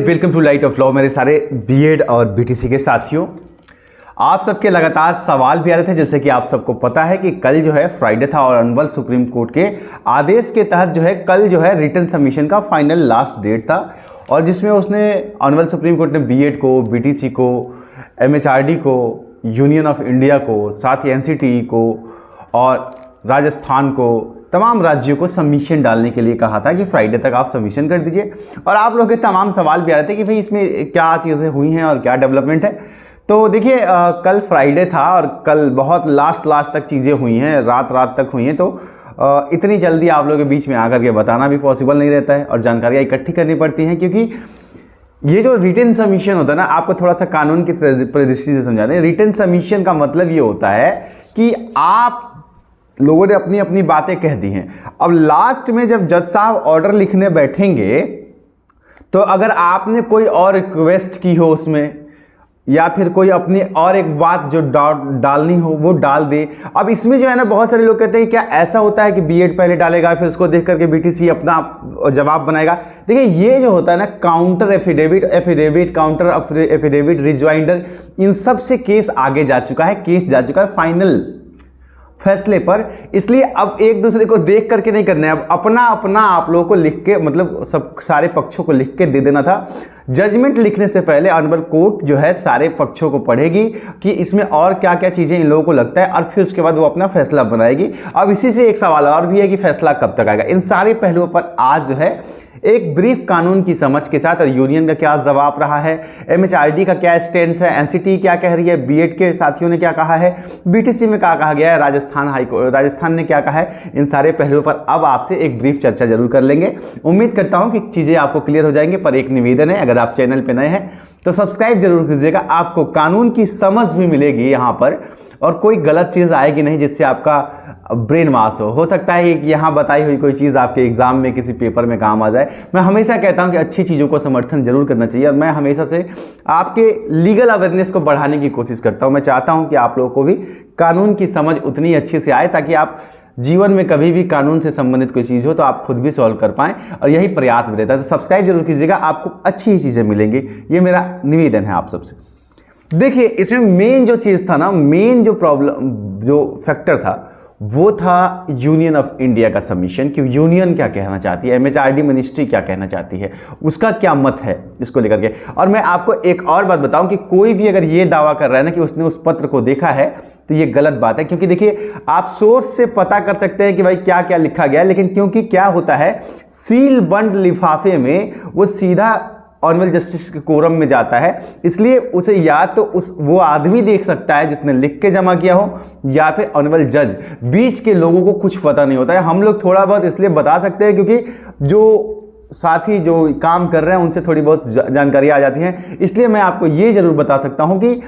Welcome to light of law मेरे सारे BEd और बीटीसी के साथियों। आप सबके लगातार सवाल भी आ रहे थे, जैसे कि आप सबको पता है कि कल जो है फ्राइडे था और ऑनरेबल सुप्रीम कोर्ट के आदेश के तहत जो है कल जो है रिटन सबमिशन का फाइनल लास्ट डेट था, और जिसमें उसने ऑनरेबल सुप्रीम कोर्ट ने बीएड को, बीटीसी को, एमएचआरडी को, यूनियन ऑफ इंडिया को, साथ ही एनसीटीई को और राजस्थान को, तमाम राज्यों को सबमिशन डालने के लिए कहा था कि फ्राइडे तक आप सबमिशन कर दीजिए। और आप लोगों के तमाम सवाल भी आ रहे थे कि भाई इसमें क्या चीज़ें हुई हैं और क्या डेवलपमेंट है। तो देखिए कल फ्राइडे था और कल बहुत लास्ट तक चीज़ें हुई हैं, रात तक हुई हैं। तो इतनी जल्दी आप लोगों के बीच में आकर के बताना भी पॉसिबल नहीं रहता है और जानकारियाँ इकट्ठी करनी पड़ती हैं, क्योंकि ये जो रिटन सबमिशन होता है ना, आपको थोड़ा सा कानून की परिदृष्टि से समझा दें। रिटन सबमिशन का मतलब ये होता है कि आप लोगों ने अपनी अपनी बातें कह दी हैं। अब लास्ट में जब जज साहब ऑर्डर लिखने बैठेंगे तो अगर आपने कोई और रिक्वेस्ट की हो उसमें, या फिर कोई अपनी और एक बात जो डालनी हो वो डाल दे। अब इसमें जो है ना, बहुत सारे लोग कहते हैं क्या ऐसा होता है कि बीएड पहले डालेगा फिर उसको देख करके बीटीसी अपना जवाब बनाएगा। देखिए ये जो होता है ना, counter affidavit, counter affidavit, rejoinder, इन सब से केस आगे जा चुका है, केस जा चुका है फाइनल फैसले पर। इसलिए अब एक दूसरे को देख करके नहीं करना है, अब अपना अपना आप लोगों को लिख के, मतलब सब सारे पक्षों को लिख के दे देना था। जजमेंट लिखने से पहले ऑनरेबल कोर्ट जो है सारे पक्षों को पढ़ेगी कि इसमें और क्या क्या चीज़ें इन लोगों को लगता है, और फिर उसके बाद वो अपना फैसला बनाएगी। अब इसी से एक सवाल और भी है कि फैसला कब तक आएगा। इन सारे पहलुओं पर आज जो है एक ब्रीफ कानून की समझ के साथ, और यूनियन का क्या जवाब रहा है, एमएचआरडी का क्या स्टैंड है, एनसीटी क्या कह रही है, बीएड के साथियों ने क्या कहा है, बीटीसी में क्या कहा गया है, राजस्थान ने क्या कहा है, इन सारे पहलुओं पर अब आपसे एक ब्रीफ चर्चा जरूर कर लेंगे। उम्मीद करता हूं कि चीज़ें आपको क्लियर हो जाएंगी। पर एक निवेदन है, अगर आप चैनल पर नए हैं तो सब्सक्राइब जरूर कीजिएगा, आपको कानून की समझ भी मिलेगी यहाँ पर, और कोई गलत चीज़ आएगी नहीं जिससे आपका ब्रेन वॉश हो सकता है कि यहाँ बताई हुई कोई चीज़ आपके एग्जाम में किसी पेपर में काम आ जाए। मैं हमेशा कहता हूँ कि अच्छी चीज़ों को समर्थन जरूर करना चाहिए, और मैं हमेशा से आपके लीगल अवेयरनेस को बढ़ाने की कोशिश करता हूँ। मैं चाहता हूँ कि आप लोगों को भी कानून की समझ उतनी अच्छी से आए, ताकि आप जीवन में कभी भी कानून से संबंधित कोई चीज़ हो तो आप खुद भी सॉल्व कर पाएं, और यही प्रयास भी रहता है। तो सब्सक्राइब जरूर कीजिएगा, आपको अच्छी ही चीज़ें मिलेंगी, ये मेरा निवेदन है आप सबसे। देखिए इसमें मेन जो चीज़ था ना, मेन जो प्रॉब्लम, जो फैक्टर था, वो था यूनियन ऑफ इंडिया का सबमिशन, कि यूनियन क्या कहना चाहती है, एमएचआरडी मिनिस्ट्री क्या कहना चाहती है, उसका क्या मत है इसको लेकर के। और मैं आपको एक और बात बताऊं कि कोई भी अगर ये दावा कर रहा है ना कि उसने उस पत्र को देखा है, तो ये गलत बात है। क्योंकि देखिए आप सोर्स से पता कर सकते हैं कि भाई क्या क्या लिखा गया है, लेकिन क्योंकि क्या होता है, सील बंद लिफाफे में वो सीधा ऑनरेबल जस्टिस के कोरम में जाता है, इसलिए उसे या तो वो आदमी देख सकता है जिसने लिख के जमा किया हो, या फिर ऑनरेबल जज। बीच के लोगों को कुछ पता नहीं होता है। हम लोग थोड़ा बहुत इसलिए बता सकते हैं क्योंकि जो साथी जो काम कर रहे हैं उनसे थोड़ी बहुत जानकारी आ जाती है। इसलिए मैं आपको ये जरूर बता सकता हूं कि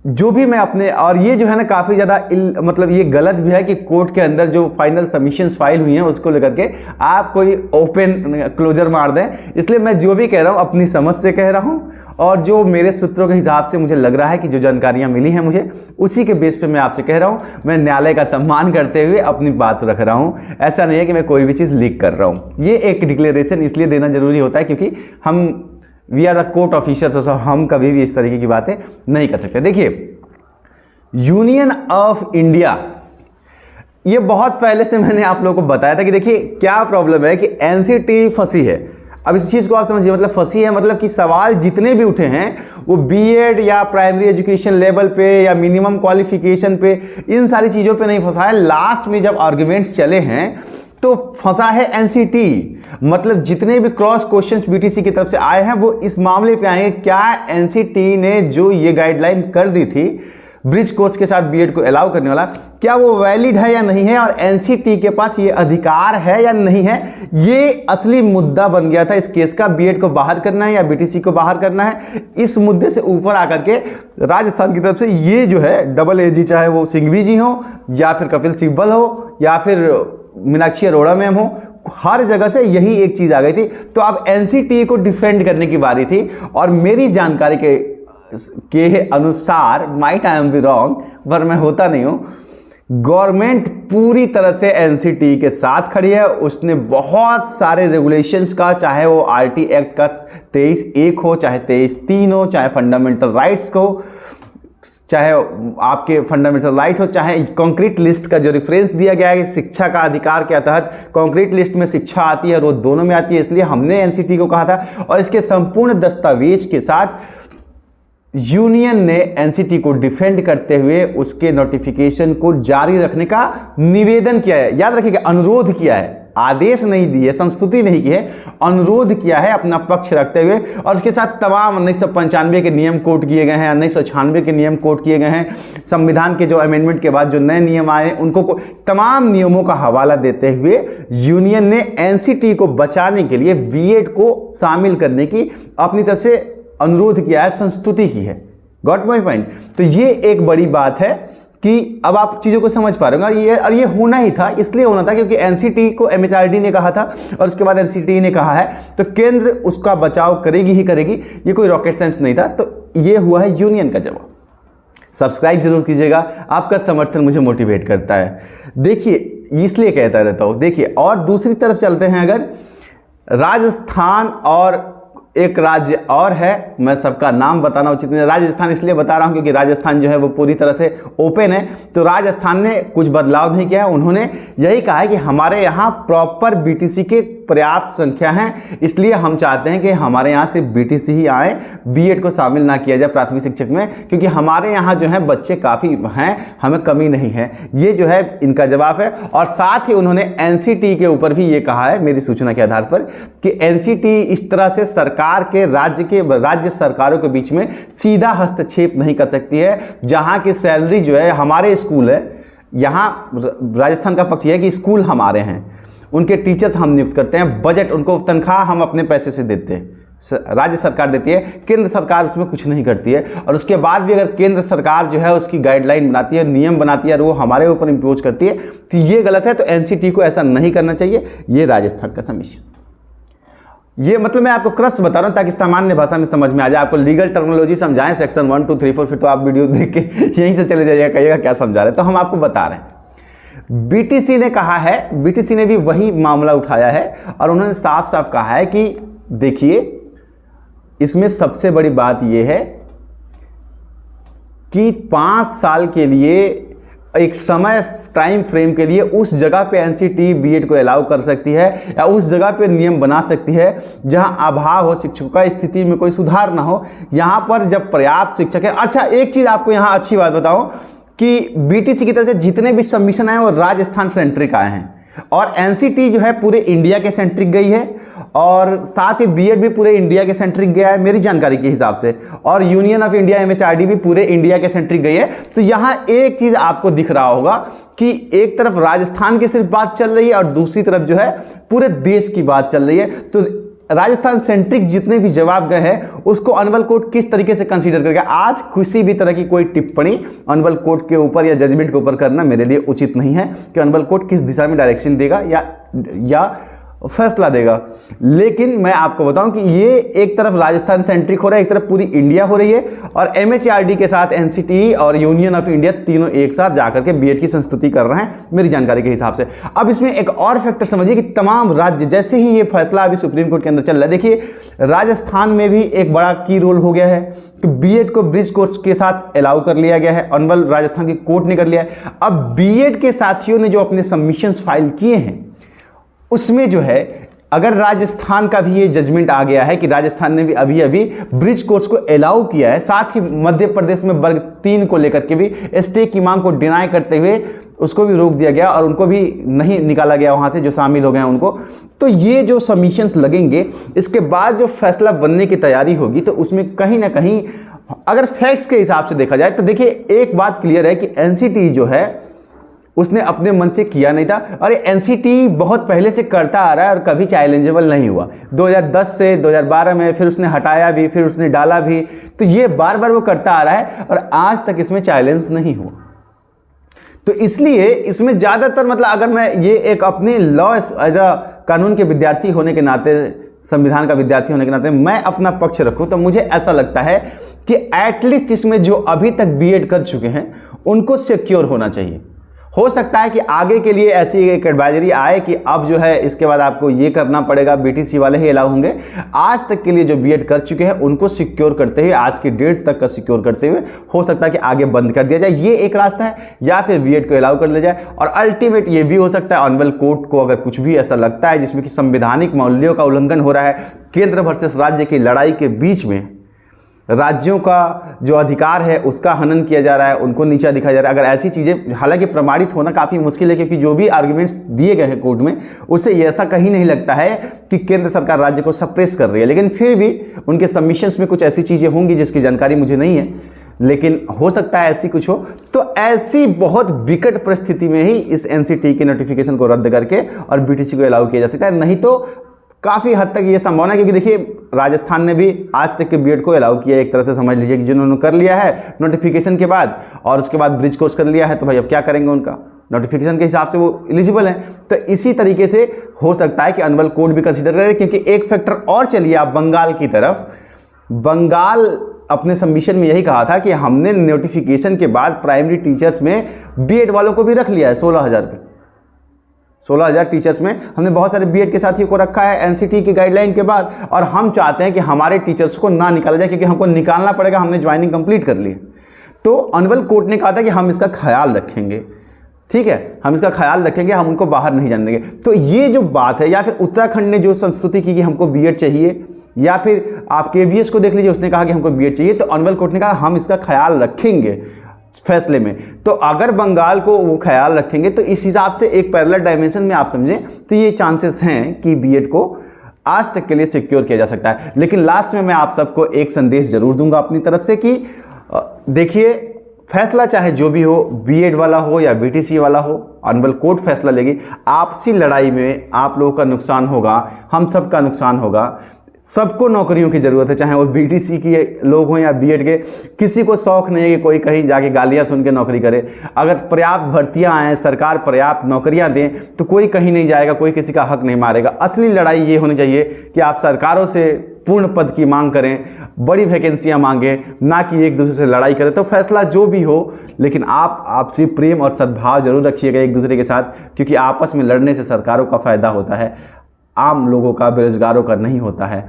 जो भी मैं अपने, और ये जो है ना काफ़ी ज़्यादा मतलब ये गलत भी है कि कोर्ट के अंदर जो फाइनल सबमिशंस फाइल हुई हैं उसको लेकर के आप कोई ओपन क्लोजर मार दें। इसलिए मैं जो भी कह रहा हूँ अपनी समझ से कह रहा हूँ, और जो मेरे सूत्रों के हिसाब से मुझे लग रहा है कि जो जानकारियाँ मिली हैं मुझे, उसी के बेस पे मैं आपसे कह रहा हूँ। मैं न्यायालय का सम्मान करते हुए अपनी बात रख रहा हूँ, ऐसा नहीं है कि मैं कोई भी चीज़ लीक कर रहा हूँ। ये एक डिक्लेरेशन इसलिए देना जरूरी होता है क्योंकि हम we are the court officers, और हम कभी भी इस तरीके की बातें नहीं कर सकते। देखिए यूनियन ऑफ इंडिया, ये बहुत पहले से मैंने आप लोगों को बताया था कि देखिए क्या प्रॉब्लम है कि एनसीटी फंसी है। अब इस चीज़ को आप समझिए, मतलब फंसी है मतलब कि सवाल जितने भी उठे हैं वो बीएड या प्राइमरी एजुकेशन लेवल पे या मिनिमम क्वालिफिकेशन पे, इन सारी चीज़ों पे नहीं फंसा है। लास्ट में जब आर्ग्यूमेंट्स चले हैं तो फंसा है एनसीटी। मतलब जितने भी क्रॉस क्वेश्चंस बीटीसी की तरफ से आए हैं वो इस मामले पे आएंगे, क्या एनसीटी ने जो ये गाइडलाइन कर दी थी ब्रिज कोर्स के साथ बीएड को अलाउ करने वाला, क्या वो वैलिड है या नहीं है, और एनसीटी के पास ये अधिकार है या नहीं है। ये असली मुद्दा बन गया था इस केस का, बीएड को बाहर करना है या बीटीसी को बाहर करना है। इस मुद्दे से ऊपर आकर के राजस्थान की तरफ से ये जो है डबल एजी, चाहे वो सिंघवी जी हो या फिर कपिल सिब्बल हो या फिर मीनाक्षी अरोड़ा मैम हो, हर जगह से यही एक चीज आ गई थी। तो अब एनसीटी को डिफेंड करने की बारी थी, और मेरी जानकारी के अनुसार, might I am be wrong, पर मैं होता नहीं हूं, गवर्नमेंट पूरी तरह से एनसीटी के साथ खड़ी है। उसने बहुत सारे रेगुलेशंस का, चाहे वो आरटी एक्ट का 23(1) हो, चाहे 23(3) हो, चाहे फंडामेंटल राइट्स को, चाहे आपके फंडामेंटल राइट हो, चाहे कॉन्क्रीट लिस्ट का जो रेफरेंस दिया गया है शिक्षा का अधिकार के तहत, कॉन्क्रीट लिस्ट में शिक्षा आती है और वो दोनों में आती है, इसलिए हमने एनसीटी को कहा था। और इसके संपूर्ण दस्तावेज के साथ यूनियन ने एनसीटी को डिफेंड करते हुए उसके नोटिफिकेशन को जारी रखने का निवेदन किया है। याद रखिएगा, अनुरोध किया है, आदेश नहीं दिए, संस्तुति नहीं की है, अनुरोध किया है अपना पक्ष रखते हुए। और उसके साथ तमाम 1995 के नियम कोट किए गए हैं, 1996 के नियम कोट किए गए हैं, संविधान के जो अमेंडमेंट के बाद जो नए नियम आए उनको तमाम नियमों का हवाला देते हुए यूनियन ने एनसीटी को बचाने के लिए बीएड को शामिल करने की अपनी तरफ से अनुरोध किया है, संस्तुति की है। Got my point. तो ये एक बड़ी बात है कि अब आप चीज़ों को समझ पा रहे हो। और ये होना ही था, इसलिए होना था क्योंकि एनसीटी को एमएचआरडी ने कहा था और उसके बाद एनसीटी ने कहा है, तो केंद्र उसका बचाव करेगी ही करेगी, ये कोई रॉकेट साइंस नहीं था। तो ये हुआ है यूनियन का जवाब। सब्सक्राइब जरूर कीजिएगा, आपका समर्थन मुझे मोटिवेट करता है। देखिए, इसलिए कहता रहता हूँ। देखिए, और दूसरी तरफ चलते हैं, अगर राजस्थान और एक राज्य और है, मैं सबका नाम बताना उचित नहीं, राजस्थान इसलिए बता रहा हूं क्योंकि राजस्थान जो है वो पूरी तरह से ओपन है। तो राजस्थान ने कुछ बदलाव नहीं किया है, उन्होंने यही कहा है कि हमारे यहाँ प्रॉपर बीटीसी के पर्याप्त संख्या है, इसलिए हम चाहते हैं कि हमारे यहाँ से बीटीसी ही आए, बीएड को शामिल ना किया जाए प्राथमिक शिक्षक में, क्योंकि हमारे यहाँ जो है बच्चे काफ़ी हैं, हमें कमी नहीं है। ये जो है इनका जवाब है। और साथ ही उन्होंने एनसीटी के ऊपर भी ये कहा है मेरी सूचना के आधार पर कि एनसीटी इस तरह से सरकार के राज्य सरकारों के बीच में सीधा हस्तक्षेप नहीं कर सकती है। जहाँ की सैलरी जो है, हमारे स्कूल है, यहाँ राजस्थान का पक्ष यह है कि स्कूल हमारे हैं, उनके टीचर्स हम नियुक्त करते हैं, बजट उनको तनख्वाह हम अपने पैसे से देते हैं, राज्य सरकार देती है, केंद्र सरकार उसमें कुछ नहीं करती है। और उसके बाद भी अगर केंद्र सरकार जो है उसकी गाइडलाइन बनाती है, नियम बनाती है और वो हमारे ऊपर इम्पोज करती है, तो ये गलत है। तो एनसीटी को ऐसा नहीं करना चाहिए। ये राजस्थान का सबमिशन। ये मतलब मैं आपको क्रक्स बता रहा हूं ताकि सामान्य भाषा में समझ में आ जाए, आपको लीगल टर्मिनोलॉजी समझाएं, सेक्शन 1, 2, 3, 4, फिर तो आप वीडियो देख के यहीं से चले जाइएगा, कहिएगा क्या समझा रहे। तो हम आपको बता रहे हैं, बीटीसी ने कहा है, बीटीसी ने भी वही मामला उठाया है और उन्होंने साफ साफ कहा है कि देखिए, इसमें सबसे बड़ी बात यह है कि 5 साल के लिए एक समय टाइम फ्रेम के लिए उस जगह पे एनसीटी बीएड को अलाउ कर सकती है या उस जगह पे नियम बना सकती है जहां अभाव हो, शिक्षकों का स्थिति में कोई सुधार ना हो, यहां पर जब पर्याप्त शिक्षक है। अच्छा, एक चीज आपको यहां अच्छी बात बताओ कि बीटीसी की तरफ से जितने भी सबमिशन आए वो राजस्थान सेंट्रिक आए हैं और एनसीटी जो है पूरे इंडिया के सेंट्रिक गई है और साथ ही बीएड भी पूरे इंडिया के सेंट्रिक गया है मेरी जानकारी के हिसाब से, और यूनियन ऑफ इंडिया एमएचआरडी भी पूरे इंडिया के सेंट्रिक गई है। तो यहां एक चीज आपको दिख रहा होगा कि एक तरफ राजस्थान की सिर्फ बात चल रही है और दूसरी तरफ जो है पूरे देश की बात चल रही है। तो राजस्थान सेंट्रिक जितने भी जवाब गए हैं उसको अनवल कोर्ट किस तरीके से कंसीडर करेगा। आज किसी भी तरह की कोई टिप्पणी अनवल कोर्ट के ऊपर या जजमेंट के ऊपर करना मेरे लिए उचित नहीं है कि अनवल कोर्ट किस दिशा में डायरेक्शन देगा या फैसला देगा। लेकिन मैं आपको बताऊं कि ये एक तरफ राजस्थान सेंट्रिक हो रहा है, एक तरफ पूरी इंडिया हो रही है और एमएचआरडी के साथ एनसीटी और यूनियन ऑफ इंडिया तीनों एक साथ जाकर के बीएड की संस्तुति कर रहे हैं मेरी जानकारी के हिसाब से। अब इसमें एक और फैक्टर समझिए कि तमाम राज्य, जैसे ही ये फैसला अभी सुप्रीम कोर्ट के अंदर चल रहा है, देखिए राजस्थान में भी एक बड़ा की रोल हो गया है कि बीएड को ब्रिज कोर्स के साथ अलाउ कर लिया गया है, अनवल राजस्थान की कोर्ट ने कर लिया है। अब बीएड के साथियों ने जो अपने सबमिशंस फाइल किए हैं उसमें जो है अगर राजस्थान का भी ये जजमेंट आ गया है कि राजस्थान ने भी अभी अभी ब्रिज कोर्स को अलाउ किया है, साथ ही मध्य प्रदेश में वर्ग 3 को लेकर के भी स्टे की मांग को डिनाई करते हुए उसको भी रोक दिया गया और उनको भी नहीं निकाला गया वहां से जो शामिल हो गए हैं उनको। तो ये जो सबमिशंस लगेंगे इसके बाद जो फैसला बनने की तैयारी होगी तो उसमें कहीं ना कहीं अगर फैक्ट्स के हिसाब से देखा जाए तो देखिए एक बात क्लियर है कि एनसीटी जो है उसने अपने मन से किया नहीं था और ये एनसीटी बहुत पहले से करता आ रहा है और कभी चैलेंजेबल नहीं हुआ। 2010 से 2012 में फिर उसने हटाया भी, फिर उसने डाला भी, तो ये बार बार वो करता आ रहा है और आज तक इसमें चैलेंज नहीं हुआ। तो इसलिए इसमें ज़्यादातर मतलब अगर मैं ये एक अपने लॉ एज अ कानून के विद्यार्थी होने के नाते, संविधान का विद्यार्थी होने के नाते मैं अपना पक्ष रखूं तो मुझे ऐसा लगता है कि एटलीस्ट इसमें जो अभी तक बीएड कर चुके हैं उनको सिक्योर होना चाहिए। हो सकता है कि आगे के लिए ऐसी एक एडवाइजरी आए कि अब जो है इसके बाद आपको ये करना पड़ेगा, बीटीसी वाले ही अलाउ होंगे। आज तक के लिए जो बीएड कर चुके हैं उनको सिक्योर करते हुए, आज की डेट तक का सिक्योर करते हुए हो सकता है कि आगे बंद कर दिया जाए, ये एक रास्ता है, या फिर बीएड को अलाउ कर लिया जाए। और अल्टीमेट ये भी हो सकता है ऑनरेबल कोर्ट को अगर कुछ भी ऐसा लगता है जिसमें कि संवैधानिक मूल्यों का उल्लंघन हो रहा है, केंद्र वर्सेस राज्य की लड़ाई के बीच में राज्यों का जो अधिकार है उसका हनन किया जा रहा है, उनको नीचा दिखाया जा रहा है, अगर ऐसी चीज़ें, हालांकि प्रमाणित होना काफ़ी मुश्किल है क्योंकि जो भी आर्ग्यूमेंट्स दिए गए हैं कोर्ट में उससे ऐसा कहीं नहीं लगता है कि केंद्र सरकार राज्य को सप्रेस कर रही है, लेकिन फिर भी उनके सबमिशंस में कुछ ऐसी चीज़ें होंगी जिसकी जानकारी मुझे नहीं है, लेकिन हो सकता है ऐसी कुछ हो। तो ऐसी बहुत विकट परिस्थिति में ही इस एनसीटी के नोटिफिकेशन को रद्द करके और बीटीसी को अलाउ किया जा सकता है, नहीं तो काफ़ी हद तक ये संभावना है। क्योंकि देखिए राजस्थान ने भी आज तक के बीएड को अलाउ किया, एक तरह से समझ लीजिए कि जिन्होंने कर लिया है नोटिफिकेशन के बाद और उसके बाद ब्रिज कोर्स कर लिया है, तो भाई अब क्या करेंगे, उनका नोटिफिकेशन के हिसाब से वो एलिजिबल है। तो इसी तरीके से हो सकता है कि ऑनरेबल कोर्ट भी कंसिडर करे, क्योंकि एक फैक्टर और चलिए आप बंगाल की तरफ। बंगाल अपने सबमिशन में यही कहा था कि हमने नोटिफिकेशन के बाद प्राइमरी टीचर्स में बीएड वालों को भी रख लिया है 16,000 पे, 16,000 टीचर्स में हमने बहुत सारे बीएड के साथियों को रखा है एनसीटी की गाइडलाइन के बाद, और हम चाहते हैं कि हमारे टीचर्स को ना निकाला जाए क्योंकि हमको निकालना पड़ेगा, हमने ज्वाइनिंग कंप्लीट कर ली। तो ऑनरेबल कोर्ट ने कहा था कि हम इसका ख्याल रखेंगे, ठीक है, हम इसका ख्याल रखेंगे, हम उनको बाहर नहीं जाने देंगे। तो ये जो बात है, या फिर उत्तराखंड ने जो संस्तुति की कि हमको बीएड चाहिए, या फिर आप केवीएस को देख लीजिए, उसने कहा कि हमको बीएड चाहिए, तो ऑनरेबल कोर्ट ने कहा हम इसका ख्याल रखेंगे फैसले में। तो अगर बंगाल को वो ख्याल रखेंगे तो इस हिसाब से एक पैरेलल डायमेंशन में आप समझें तो ये चांसेस हैं कि बीएड को आज तक के लिए सिक्योर किया जा सकता है। लेकिन लास्ट में मैं आप सबको एक संदेश जरूर दूंगा अपनी तरफ से कि देखिए, फैसला चाहे जो भी हो, बीएड वाला हो या बीटीसी वाला हो, ऑनरेबल कोर्ट फैसला लेगी। आपसी लड़ाई में आप लोगों का नुकसान होगा, हम सब का नुकसान होगा। सबको नौकरियों की ज़रूरत है, चाहे वो बीटीसी के लोग हों या बीएड के। किसी को शौक नहीं है कि कोई कहीं जाके गालियाँ सुन के नौकरी करे। अगर पर्याप्त भर्तियाँ आएँ, सरकार पर्याप्त नौकरियाँ दें, तो कोई कहीं नहीं जाएगा, कोई किसी का हक नहीं मारेगा। असली लड़ाई ये होनी चाहिए कि आप सरकारों से पूर्ण पद की मांग करें, बड़ी वैकेंसियाँ मांगें, ना कि एक दूसरे से लड़ाई करें। तो फैसला जो भी हो, लेकिन आप आपसी प्रेम और सद्भाव जरूर रखिएगा एक दूसरे के साथ, क्योंकि आपस में लड़ने से सरकारों का फ़ायदा होता है, आम लोगों का, बेरोजगारों का नहीं होता है।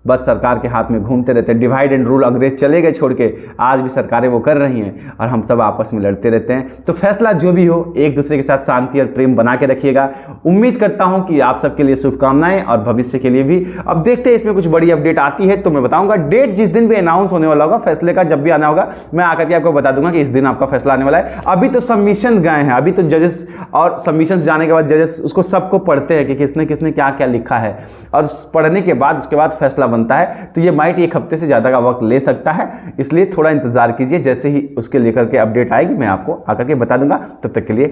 बस सरकार के हाथ में घूमते रहते हैं। डिवाइड एंड रूल अंग्रेज चले गए छोड़ के, आज भी सरकारें वो कर रही हैं और हम सब आपस में लड़ते रहते हैं। तो फैसला जो भी हो, एक दूसरे के साथ शांति और प्रेम बना के रखिएगा। उम्मीद करता हूं कि आप सबके लिए शुभकामनाएं और भविष्य के लिए भी। अब देखते हैं इसमें कुछ बड़ी अपडेट आती है तो मैं बताऊंगा। डेट जिस दिन भी अनाउंस होने वाला होगा फैसले का, जब भी आना होगा मैं आकर के आपको बता दूंगा कि इस दिन आपका फैसला आने वाला है। अभी तो सबमिशन गए हैं, अभी तो जजेस और सबमिशन जाने के बाद जजेस उसको सबको पढ़ते हैं कि किसने किसने क्या क्या लिखा है, और पढ़ने के बाद उसके बाद फैसला बनता है। तो ये माइट एक हफ्ते से ज़्यादा का वक्त ले सकता है, इसलिए थोड़ा इंतजार कीजिए। जैसे ही उसके लेकर के अपडेट आएगी मैं आपको आकर के बता दूंगा। तब तक के लिए